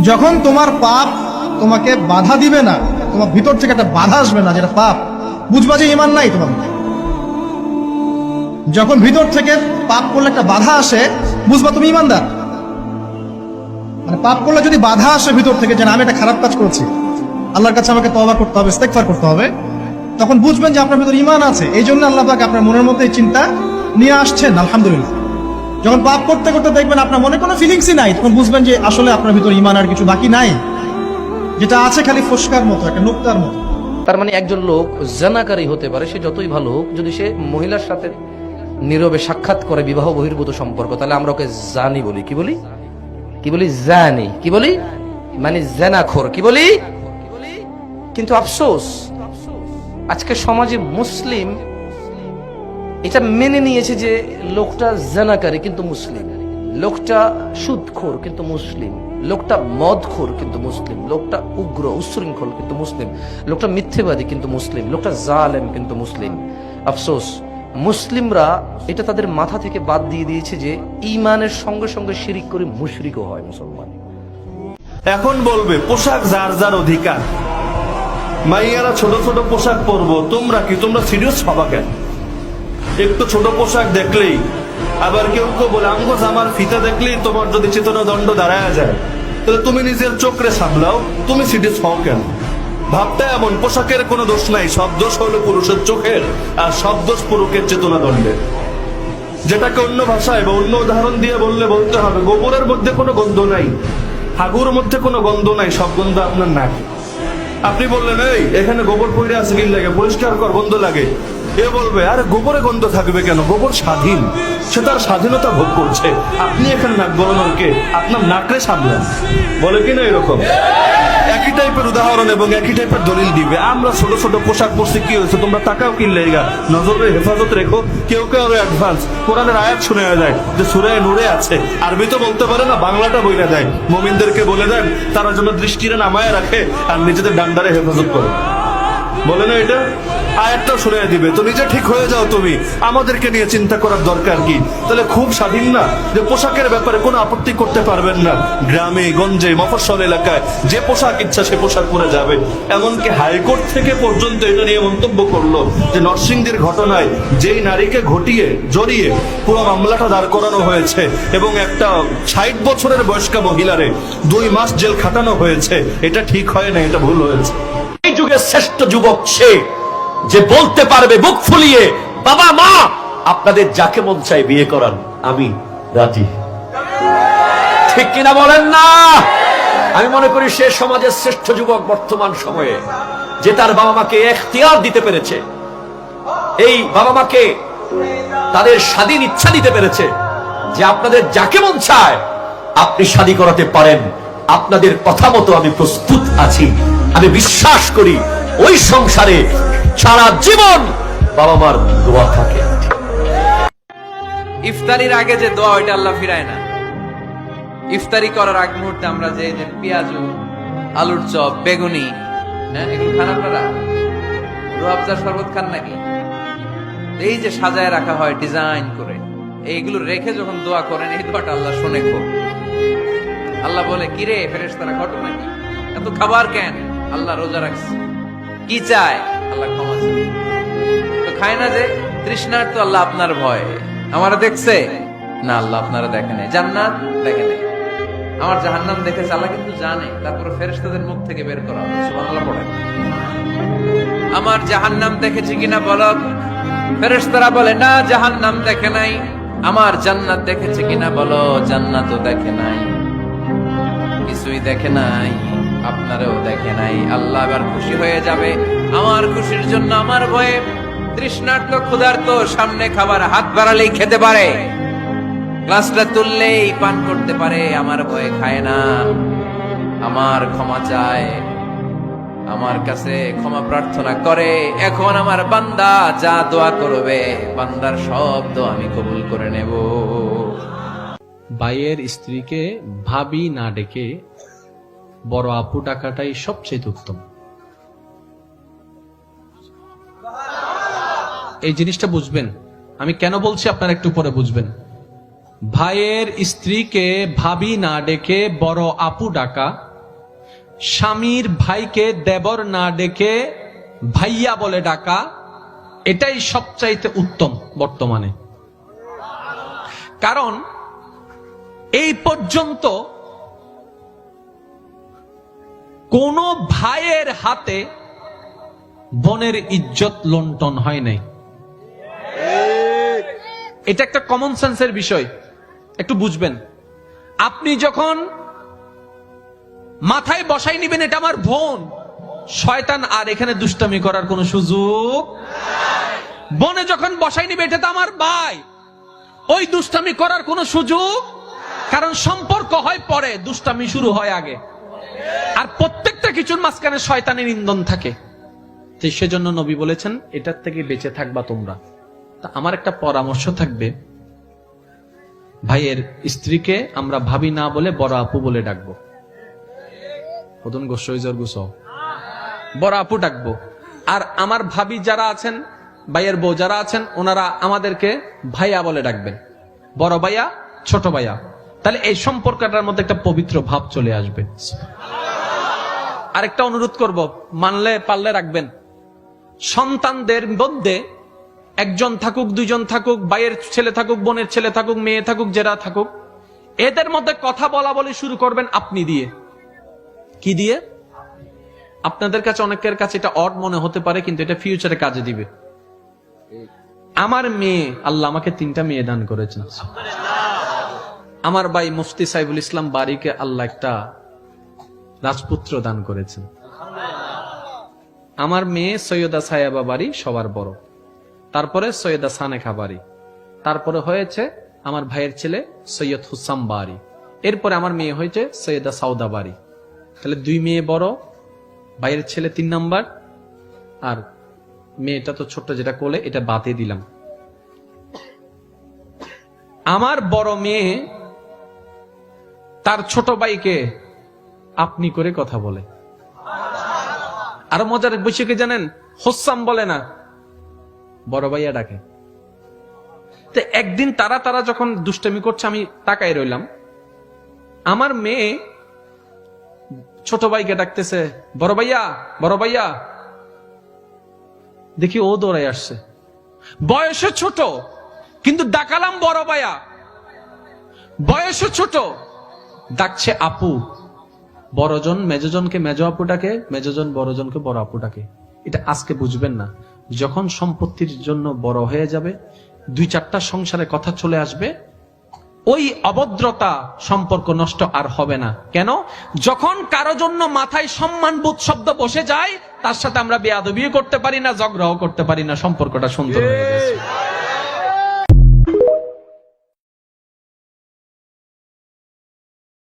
যখন তোমার পাপ তোমাকে বাধা দিবে না, তোমার ভিতর থেকে একটা বাধা আসবে না যেটা পাপ, বুঝবা যে ঈমান নাই তোমার মধ্যে। যখন ভিতর থেকে পাপ করলে একটা বাধা আসে, বুঝবা তুমি ঈমানদার। মানে পাপ করলে যদি বাধা আসে ভিতর থেকে যে না আমি একটা খারাপ কাজ করছি, আল্লাহর কাছে আমাকে তওবা করতে হবে, ইস্তেগফার করতে হবে, তখন বুঝবেন যে আপনার ভিতর ঈমান আছে। এই জন্য আল্লাহ পাক আপনার মনের মধ্যে এই চিন্তা নিয়ে আসছেন। আলহামদুলিল্লাহ। যখন পাপ করতে করতে দেখবেন আপনার মনে কোনো ফিলিংসই নাই, তখন বুঝবেন যে আসলে আপনার ভিতর ঈমান আর কিছু বাকি নাই, যেটা আছে খালি ফসকার মতো, একটা নুক্তার মতো। তার মানে একজন লোক জানাকারী হতে পারে, সে যতই ভালো হোক, যদি সে মহিলার সাথে নীরবে সাক্ষাৎ করে বিবাহ বহির্ভূত সম্পর্ক, তাহলে আমরা ওকে জানি বলি। কি বলি? কি বলি? জানি। কি বলি? মানে জানাখোর। কি বলি? কিন্তু আফসোস, আজকে সমাজে মুসলিম এটা মেনে নিয়েছে যে লোকটা জানাকারী কিন্তু মুসলিম, লোকটা সুদখোর কিন্তু মুসলিম, লোকটা মদখোর কিন্তু মুসলিম, লোকটা উগ্র উচ্ছৃঙ্খল কিন্তু মুসলিম, লোকটা মিথ্যেবাদী কিন্তু মুসলিম, লোকটা জালেম কিন্তু মুসলিম। আফসোস, মুসলিমরা এটা তাদের মাথা থেকে বাদ দিয়ে দিয়েছে যে ঈমানের সঙ্গে সঙ্গে শিরিক করে মুশরিকও হয় মুসলমান। এখন বলবে পোশাক যার যার অধিকার, মাইয়ারা ছোট ছোট পোশাক পরবো, তোমরা কি তোমরা সিরিয়াস হবা কেন? একটু ছোট পোশাক দেখলেই, আবার কেউ কেউ বলে আমগো জামার ফিতা দেখলেই তোমার যদি চেতনা দণ্ড দাঁড়ায় যায়, তাহলে তুমি নিজের চোখরে সামলাও, তুমি সিরিয়াস হও কেন? ভাবটা এমন, পোশাকের কোনো দোষ নাই, সব দোষ হলো পুরুষের চোখের, আর সব দোষ পুরুষের চেতনা দণ্ডের। যেটাকে অন্য ভাষায় বা অন্য উদাহরণ দিয়ে বলতে হবে, গোবরের মধ্যে কোনো গন্ধ নাই, হাগুর মধ্যে কোনো গন্ধ নাই, সব গন্ধ আপনার নাকে। আপনি বললেন এই এখানে গোবর পড়ে আছে, কি লাগে, পরিষ্কার কর, গন্ধ লাগে। এ বলবে আরে গোবরে গন্ধ থাকবে কেন, গোবর স্বাধীন, সে তার স্বাধীনতা ভোগ করছে, আপনি এখানে নাক গলানোর কে? আপনার নাকরে সামলান। বলে কিনা এরকম? একই টাইপের উদাহরণ এবং একই টাইপের দলিল দিবে। আমরা ছোট ছোট পোশাক পরছি, কি হয়েছে, তোমরা টাকাও কিনলে, নজরের হেফাজত রেখো। কেউ কেউ আরো অ্যাডভান্স কোরআনের আয়াত শুনে যায় যে সূরা নূরে আছে, আরবি তো বলতে পারে না, বাংলাটা বইলা দেয়, মুমিনদেরকে বলে দেন তারা যেন দৃষ্টিরে নামায় রাখে আর নিজেদের ডান্ডারে হেফাজত করে। বলে না এটা? আয়াতটা শুনে দিবে, তো নিজে ঠিক হয়ে যাও তুমি, আমাদেরকে নিয়ে চিন্তা করার দরকার কি? তাহলে খুব স্বাধীন না যে পোশাকের ব্যাপারে কোনো আপত্তি করতে পারবেন না, গ্রামে গঞ্জে মফস্বল এলাকায় যে পোশাক ইচ্ছা সে পোশাক পরে যাবে। এমনকি হাইকোর্ট থেকে পর্যন্ত এটা নিয়ে মন্তব্য করলো যে নরসিংদীর ঘটনায় যেই নারীকে জড়িয়ে পুরো মামলাটা দাঁড় করানো হয়েছে এবং একটা 60 বছরের বয়স্কা মহিলারে 2 মাস জেল খাটানো হয়েছে, এটা ঠিক হয় না, এটা ভুল হয়েছে। এই যুগের শ্রেষ্ঠ যুবক সে যে বলতে পারবে মুখ ফুলিয়ে, বাবা মা আপনাদের যাকে মন চাই বিয়ে করান, আমি রাজি। ঠিক কিনা বলেন না? আমি মনে করি সে সমাজের শ্রেষ্ঠ যুবক বর্তমান সময়ে, যে তার বাবা মাকে এখতিয়ার দিতে পেরেছে, এই বাবা মাকে তাদের স্বাধীন ইচ্ছা দিতে পেরেছে যে আপনাদের যাকে মন চায় আপনি শাদী করাতে পারেন, আপনাদের কথা মতো আমি প্রস্তুত আছি। আমি বিশ্বাস করি ওই সংসারে সারা জীবন বাবা মার দোয়া থাকে। ইফতারির আগে যে দোয়া, ওইটা আল্লাহ ফিরায় না। ইফতারি করার আগ মুহূর্তে আমরা যে পেঁয়াজু, আলুর চপ, বেগুনি, হ্যাঁ এগুলো খান আপনারা? রুয়াবজার শরবত খান নাকি? এই যে সাজায় রাখা হয় ডিজাইন করে, এইগুলো রেখে যখন দোয়া করেন, এই দোয়াটা আল্লাহ শুনে খুব। আল্লাহ বলে কিরে ফেরেশতারা ঘটনা কি, এত খাবার কেন? আল্লাহ রোজা রাখছে, কি চায়? আল্লাহ ক্ষমা চায়। তো খায় না যে তৃষ্ণার, তো আল্লাহ আপনার ভয়, আমারা দেখছে না, আল্লাহ আপনারা দেখে নেই, জান্নাত দেখে নেই, আমার জাহান্নাম দেখেছে আল্লাহ কিন্তু জানে, তারপরে ফেরেশতাদের মুখ থেকে বের করা হবে। সুবহানাল্লাহ পড়েন। আমার জাহান্নাম দেখেছি কিনা বলো? ফেরেশতারা বলে না, জাহান্নাম দেখে নাই। আমার জান্নাত দেখেছে কিনা বলো? জান্নাতও দেখে নাই, কিছুই দেখে নাই, আপনারও দেখে নাই। আল্লাহ এবার খুশি হয়ে যাবে। আমার খুশির জন্য আমার ভয়ে তৃষ্ণার্ত ক্ষুধার্ত সামনে খাবার হাত বাড়ালেই খেতে পারে, গ্লাসটা তুললেই পান করতে পারে, আমার ভয়ে খায় না, আমার ক্ষমা চায়, আমার কাছে ক্ষমা প্রার্থনা করে। এখন আমার বান্দা যা দোয়া করবে, বান্দার সব দোয়া আমি কবুল করে নেব। ভাইয়ের স্ত্রীকে ভাবি না ডেকে বড় আপু ডাকাটাই সবচেয়ে উত্তম। এই জিনিসটা বুঝবেন, আমি কেন বলছি আপনারা একটু পরে বুঝবেন। ভাইয়ের স্ত্রীকে ভাবি না ডেকে বড় আপু ডাকা স্বামীর ভাইকে দেবর না ডেকে ভাইয়া বলে ডাকা, এটাই সবচাইতে উত্তম বর্তমানে। কারণ এই পর্যন্ত কোন ভাইয়ের হাতে বোনের ইজ্জত লুণ্ঠন হয় নাই। এটা একটা কমন সেন্সের বিষয়, একটু বুঝবেন। আপনি যখন মাথায় বসাই নিবেন এটা আমার বোন, শয়তান আর এখানে দুষ্টামি করার কোন সুযোগ। বোনে যখন বসাই নিবে এটা তো আমার ভাই, ওই দুষ্টামি করার কোন সুযোগ, কারণ সম্পর্ক হয় পরে, দুষ্টামি শুরু হয় আগে। আর প্রত্যেকটা কিছুর মাঝখানে শয়তানের ইন্ধন থাকে। তো সেজন্য নবী বলেছেন এটার থেকে বেঁচে থাকবা তোমরা। তা আমার একটা পরামর্শ থাকবে, ভাইয়ের স্ত্রীকে আমরা ভাবি না বলে বড় আপু বলে ডাকবো। বড় আপু ডাকবো। আর আমার ভাবি যারা আছেন, ভাইয়ের বউ যারা আছেন, ওনারা আমাদেরকে ভাইয়া বলে ডাকবেন, বড় ভাইয়া, ছোট ভাইয়া। তাহলে এই সম্পর্কটার মধ্যে একটা পবিত্র ভাব চলে আসবে। আরেকটা অনুরোধ করব, মানলে পারলে রাখবেন, সন্তানদের মধ্যে একজন থাকুক, দুইজন থাকুক, ভাইয়ের ছেলে থাকুক, বোনের ছেলে থাকুক, মেয়ে থাকুক, যারা থাকুক, এদের মধ্যে কথা বলা বলি শুরু করবেন আপনি দিয়ে। কি দিয়ে? আপনাদের কাছে অনেকের কাছে এটা অড মনে হতে পারে, কিন্তু এটা ফিউচারে কাজে দিবে। আমার মেয়ে, আল্লাহ আমাকে 3টা মেয়ে দান করেছেন। আমার ভাই মুফতি সাইফুল ইসলাম বাড়িকে আল্লাহ একটা রাজপুত্র দান করেছেন। আমার মেয়ে সৈয়দা সায়াবা বাড়ি সবার বড়, তারপরে সৈয়দা সানেখা বাড়ি, তারপরে হয়েছে আমার ভাইয়ের ছেলে সৈয়দ হুসাম বাড়ি, এরপরে আমার মেয়ে হয়েছে সৈয়দা সাউদা বাড়ি। তাহলে 2 মেয়ে বড়, ভাইয়ের ছেলে 3 নাম্বার, আর মেয়েটা তো ছোট্ট যেটা কোলে, এটা বাতে দিলাম। আমার বড় মেয়ে তার ছোট ভাইকে আপনি করে কথা বলে। আরো মজার বিষয় কি জানেন? হোসাম বলে না, বড় ভাইয়া ডাকে। তো একদিন তারা যখন দুষ্টামি করছে, আমি তাকাই রইলাম, আমার মেয়ে ছোট ভাইকে ডাকতেছে, বড় ভাইয়া, বড় ভাইয়া। দেখি ও দৌড়াই আসছে, বয়সে ছোট কিন্তু ডাকালাম বড় ভাইয়া, বয়সে ছোট ডাকছে আপু। বড়জন মেজজনকে মেজ আপু ডাকে, মেজজন বড়জনকে বড় আপু ডাকে। এটা আজকে বুঝবেন না, যখন সম্পত্তির জন্য বড় হয়ে যাবে, 2-4টা সংসারে কথা চলে আসবে, ওই অভদ্রতা সম্পর্ক নষ্ট আর হবে না। কেন? যখন কারো জন্য মাথায় সম্মানবোধ শব্দ বসে যায়, তার সাথে আমরা বেয়াদবিও করতে পারি না, ঝগড়াও করতে পারি না, সম্পর্কটা সুন্দর হয়ে গেছে।